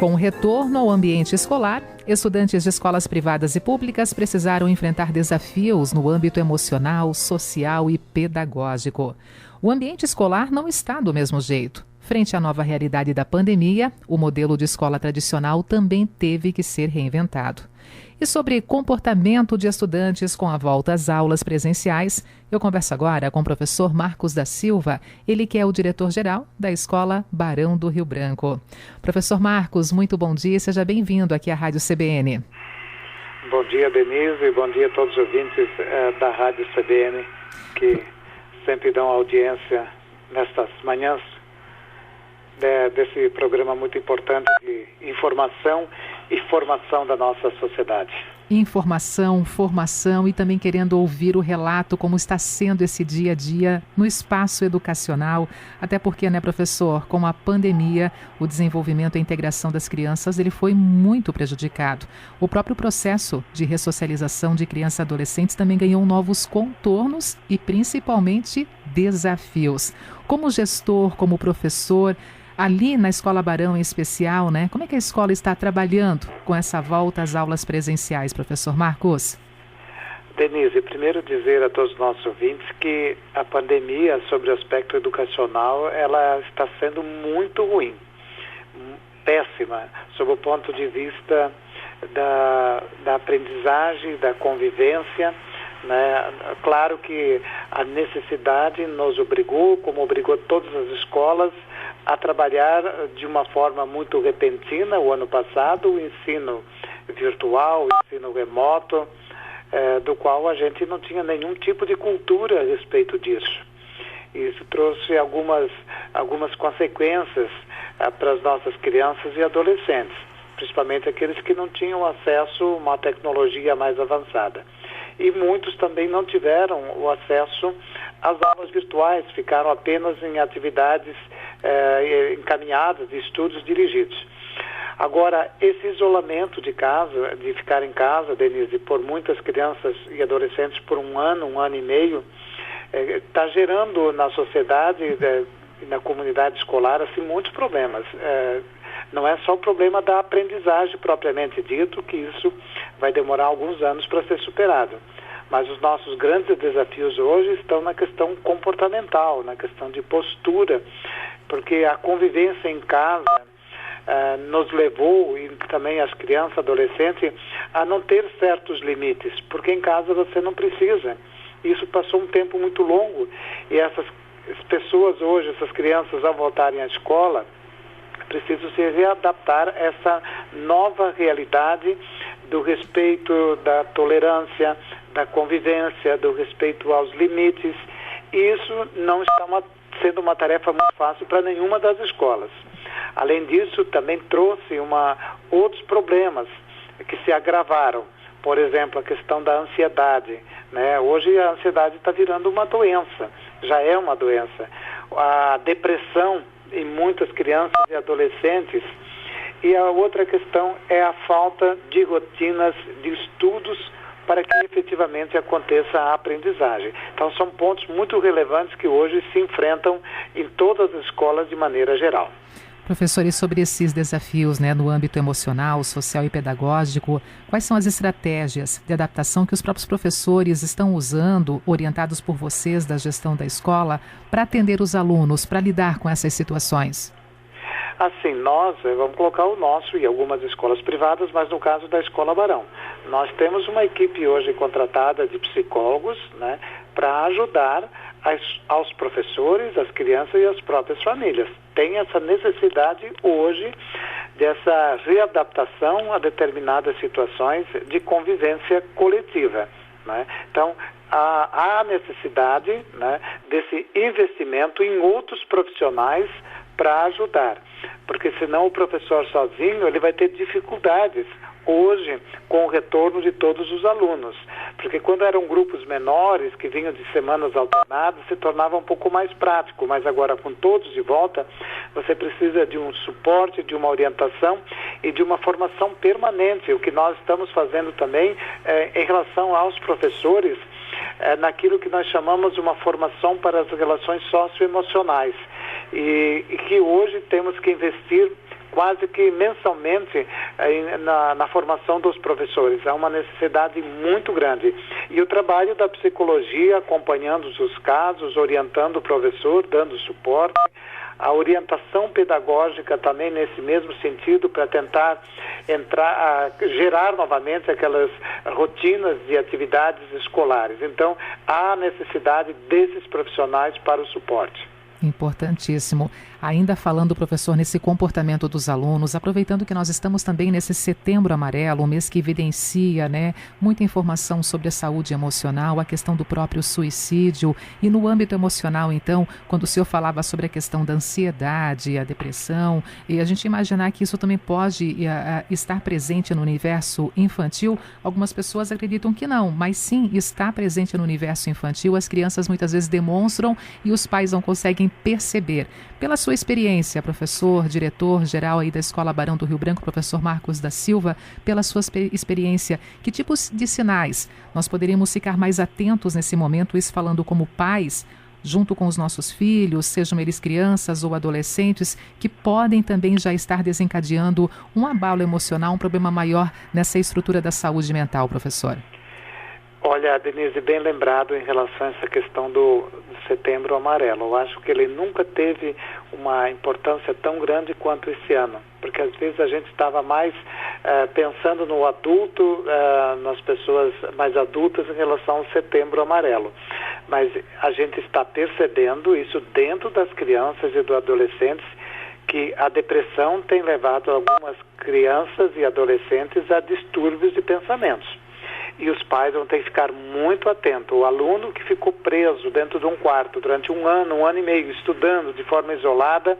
Com o retorno ao ambiente escolar, estudantes de escolas privadas e públicas precisaram enfrentar desafios no âmbito emocional, social e pedagógico. O ambiente escolar não está do mesmo jeito. Frente à nova realidade da pandemia, o modelo de escola tradicional também teve que ser reinventado. E sobre comportamento de estudantes com a volta às aulas presenciais, eu converso agora com o professor Marcos da Silva, ele que é o diretor-geral da Escola Barão do Rio Branco. Professor Marcos, muito bom dia e seja bem-vindo aqui à Rádio CBN. Bom dia, Denise, bom dia a todos os ouvintes da Rádio CBN, que sempre dão audiência nestas manhãs desse programa muito importante de informação e formação da nossa sociedade. Informação, formação e também querendo ouvir o relato como está sendo esse dia a dia no espaço educacional, até porque, né, professor, com a pandemia, o desenvolvimento e a integração das crianças, ele foi muito prejudicado. O próprio processo de ressocialização de crianças e adolescentes também ganhou novos contornos e principalmente desafios. Como gestor, como professor, ali na Escola Barão em especial, né? Como é que a escola está trabalhando com essa volta às aulas presenciais, professor Marcos? Denise, primeiro dizer a todos os nossos ouvintes que a pandemia sobre o aspecto educacional, ela está sendo muito ruim, péssima, sob o ponto de vista da aprendizagem, da convivência, né? Claro que a necessidade nos obrigou, como obrigou todas as escolas, a trabalhar de uma forma muito repentina o ano passado, o ensino virtual, o ensino remoto, do qual a gente não tinha nenhum tipo de cultura a respeito disso. Isso trouxe algumas consequências para as nossas crianças e adolescentes, principalmente aqueles que não tinham acesso a uma tecnologia mais avançada. E muitos também não tiveram o acesso às aulas virtuais, ficaram apenas em atividades encaminhadas, de estudos dirigidos. Agora, esse isolamento de casa, de ficar em casa, Denise, por muitas crianças e adolescentes por um ano e meio, está gerando na sociedade e na comunidade escolar assim, muitos problemas. Não é só o problema da aprendizagem propriamente dito, que isso vai demorar alguns anos para ser superado. Mas os nossos grandes desafios hoje estão na questão comportamental, na questão de postura, porque a convivência em casa nos levou, e também as crianças, adolescentes, a não ter certos limites, porque em casa você não precisa. Isso passou um tempo muito longo e essas pessoas hoje, essas crianças, ao voltarem à escola, precisam se readaptar a essa nova realidade do respeito, da tolerância, da convivência, do respeito aos limites. E isso não está sendo uma tarefa muito fácil para nenhuma das escolas. Além disso, também trouxe outros problemas que se agravaram. Por exemplo, a questão da ansiedade, né? Hoje a ansiedade está virando uma doença, já é uma doença. A depressão em muitas crianças e adolescentes. E a outra questão é a falta de rotinas de estudos para que efetivamente aconteça a aprendizagem. Então são pontos muito relevantes que hoje se enfrentam em todas as escolas de maneira geral. Professor, e sobre esses desafios, né, no âmbito emocional, social e pedagógico, quais são as estratégias de adaptação que os próprios professores estão usando, orientados por vocês da gestão da escola, para atender os alunos, para lidar com essas situações? Assim, nós vamos colocar o nosso e algumas escolas privadas, mas no caso da Escola Barão. Nós temos uma equipe hoje contratada de psicólogos, né, para ajudar aos professores, às crianças e às próprias famílias. Tem essa necessidade hoje dessa readaptação a determinadas situações de convivência coletiva, né? Então, há necessidade, né, desse investimento em outros profissionais para ajudar, porque senão o professor sozinho ele vai ter dificuldades hoje com o retorno de todos os alunos, porque quando eram grupos menores que vinham de semanas alternadas se tornava um pouco mais prático, mas agora com todos de volta você precisa de um suporte, de uma orientação e de uma formação permanente. O que nós estamos fazendo também em relação aos professores naquilo que nós chamamos de uma formação para as relações socioemocionais e que hoje temos que investir quase que mensalmente na formação dos professores. Há uma necessidade muito grande. E o trabalho da psicologia, acompanhando os casos, orientando o professor, dando suporte, a orientação pedagógica também nesse mesmo sentido, para tentar gerar novamente aquelas rotinas de atividades escolares. Então, há necessidade desses profissionais para o suporte. Importantíssimo. Ainda falando, professor, nesse comportamento dos alunos, aproveitando que nós estamos também nesse Setembro Amarelo, um mês que evidencia, muita informação sobre a saúde emocional, a questão do próprio suicídio, e no âmbito emocional, então, quando o senhor falava sobre a questão da ansiedade, a depressão, e a gente imaginar que isso também pode estar presente no universo infantil, algumas pessoas acreditam que não, mas sim, está presente no universo infantil, as crianças muitas vezes demonstram e os pais não conseguem perceber. Pela sua experiência, professor, diretor-geral aí da Escola Barão do Rio Branco, professor Marcos da Silva, pela sua experiência, que tipos de sinais nós poderíamos ficar mais atentos nesse momento, isso falando como pais, junto com os nossos filhos, sejam eles crianças ou adolescentes, que podem também já estar desencadeando um abalo emocional, um problema maior nessa estrutura da saúde mental, professor? Olha, Denise, bem lembrado em relação a essa questão do Setembro Amarelo. Eu acho que ele nunca teve uma importância tão grande quanto esse ano, porque às vezes a gente estava mais pensando no adulto, nas pessoas mais adultas em relação ao Setembro Amarelo. Mas a gente está percebendo isso dentro das crianças e dos adolescentes, que a depressão tem levado algumas crianças e adolescentes a distúrbios de pensamentos. E os pais vão ter que ficar muito atentos. O aluno que ficou preso dentro de um quarto durante um ano e meio, estudando de forma isolada,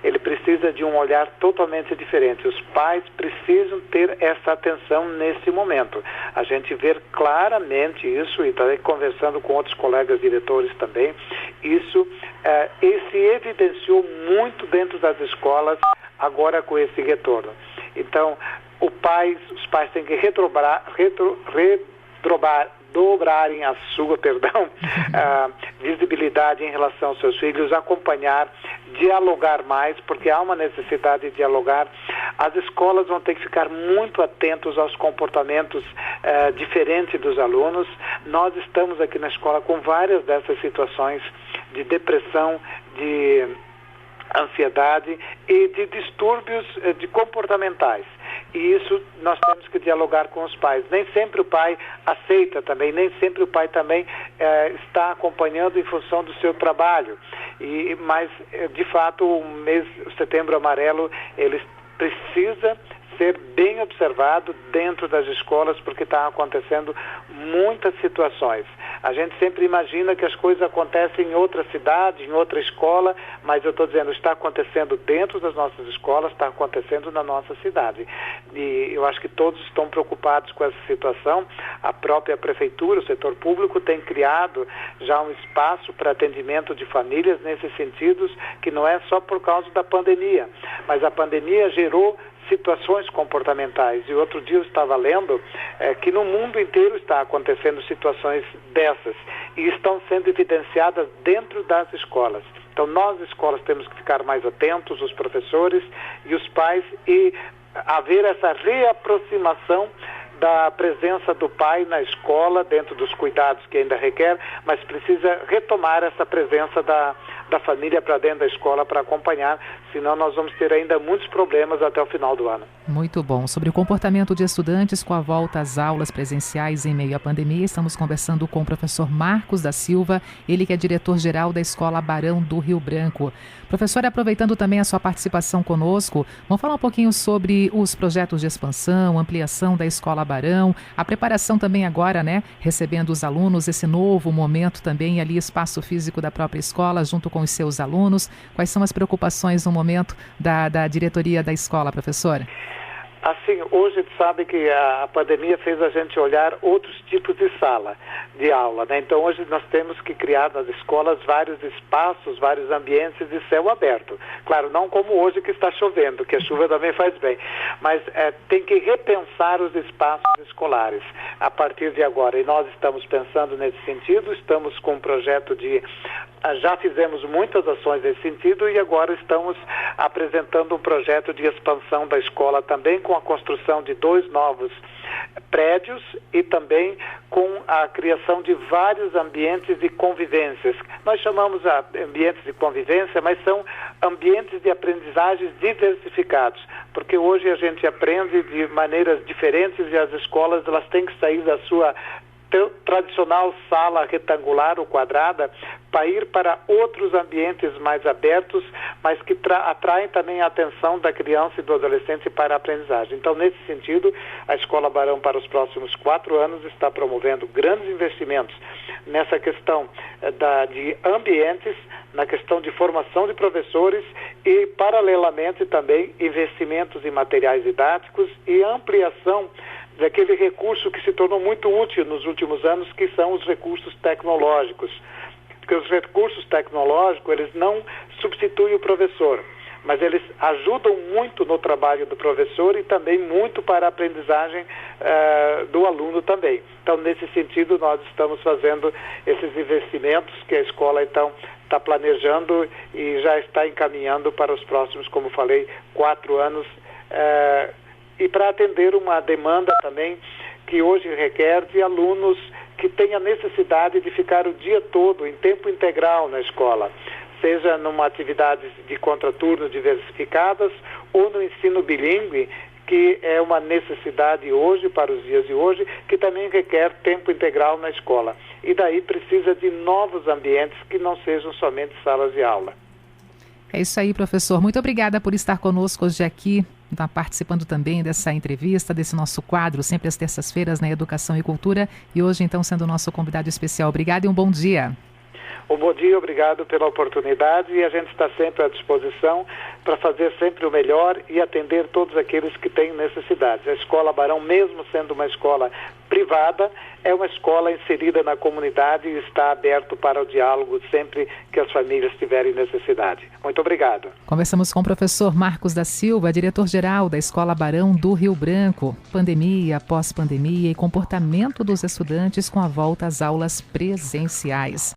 ele precisa de um olhar totalmente diferente. Os pais precisam ter essa atenção nesse momento. A gente vê claramente isso, e também conversando com outros colegas diretores também, isso se evidenciou muito dentro das escolas agora com esse retorno. Então, os pais têm que dobrarem a sua visibilidade em relação aos seus filhos, acompanhar, dialogar mais, porque há uma necessidade de dialogar. As escolas vão ter que ficar muito atentos aos comportamentos diferentes dos alunos. Nós estamos aqui na escola com várias dessas situações de depressão, de ansiedade e de distúrbios comportamentais. E isso nós temos que dialogar com os pais. Nem sempre o pai aceita também, nem sempre o pai também está acompanhando em função do seu trabalho. Mas, de fato, o Setembro Amarelo, ele precisa ser bem observado dentro das escolas, porque está acontecendo muitas situações. A gente sempre imagina que as coisas acontecem em outra cidade, em outra escola, mas eu estou dizendo, está acontecendo dentro das nossas escolas, está acontecendo na nossa cidade. E eu acho que todos estão preocupados com essa situação. A própria prefeitura, o setor público, tem criado já um espaço para atendimento de famílias nesses sentidos, que não é só por causa da pandemia, mas a pandemia gerou situações comportamentais. E outro dia eu estava lendo que no mundo inteiro está acontecendo situações dessas e estão sendo evidenciadas dentro das escolas. Então nós, escolas, temos que ficar mais atentos, os professores e os pais, e haver essa reaproximação da presença do pai na escola, dentro dos cuidados que ainda requer, mas precisa retomar essa presença da família para dentro da escola para acompanhar, senão nós vamos ter ainda muitos problemas até o final do ano. Muito bom. Sobre o comportamento de estudantes com a volta às aulas presenciais em meio à pandemia, estamos conversando com o professor Marcos da Silva, ele que é diretor-geral da Escola Barão do Rio Branco. Professor, aproveitando também a sua participação conosco, vamos falar um pouquinho sobre os projetos de expansão, ampliação da Escola Barão, a preparação também agora, recebendo os alunos, esse novo momento também ali, espaço físico da própria escola, junto com os seus alunos. Quais são as preocupações no momento da diretoria da escola, professor? Assim, hoje a gente sabe que a pandemia fez a gente olhar outros tipos de sala de aula, Então hoje nós temos que criar nas escolas vários espaços, vários ambientes de céu aberto. Claro, não como hoje que está chovendo, que a chuva também faz bem, mas tem que repensar os espaços escolares a partir de agora. E nós estamos pensando nesse sentido, estamos com um projeto de Já fizemos muitas ações nesse sentido e agora estamos apresentando um projeto de expansão da escola também, com a construção de 2 novos prédios e também com a criação de vários ambientes de convivências. Nós chamamos de ambientes de convivência, mas são ambientes de aprendizagens diversificados, porque hoje a gente aprende de maneiras diferentes e as escolas elas têm que sair da sua tradicional sala retangular ou quadrada para ir para outros ambientes mais abertos, mas que atraem também a atenção da criança e do adolescente para a aprendizagem. Então, nesse sentido, a Escola Barão para os próximos 4 anos está promovendo grandes investimentos nessa questão de ambientes, na questão de formação de professores e, paralelamente, também investimentos em materiais didáticos e ampliação daquele recurso que se tornou muito útil nos últimos anos, que são os recursos tecnológicos. Porque os recursos tecnológicos, eles não substituem o professor, mas eles ajudam muito no trabalho do professor e também muito para a aprendizagem do aluno também. Então, nesse sentido, nós estamos fazendo esses investimentos que a escola, então, está planejando e já está encaminhando para os próximos, como falei, 4 anos, e para atender uma demanda também que hoje requer de alunos que têm a necessidade de ficar o dia todo, em tempo integral na escola, seja numa atividade de contraturno diversificadas ou no ensino bilíngue, que é uma necessidade hoje, para os dias de hoje, que também requer tempo integral na escola. E daí precisa de novos ambientes que não sejam somente salas de aula. É isso aí, professor. Muito obrigada por estar conosco hoje aqui, tá participando também dessa entrevista, desse nosso quadro, sempre às terças-feiras na Educação e Cultura, e hoje então sendo o nosso convidado especial. Obrigada e um bom dia. Um bom dia, obrigado pela oportunidade e a gente está sempre à disposição para fazer sempre o melhor e atender todos aqueles que têm necessidades. A Escola Barão, mesmo sendo uma escola privada, é uma escola inserida na comunidade e está aberto para o diálogo sempre que as famílias tiverem necessidade. Muito obrigado. Conversamos com o professor Marcos da Silva, diretor-geral da Escola Barão do Rio Branco. Pandemia, pós-pandemia e comportamento dos estudantes com a volta às aulas presenciais.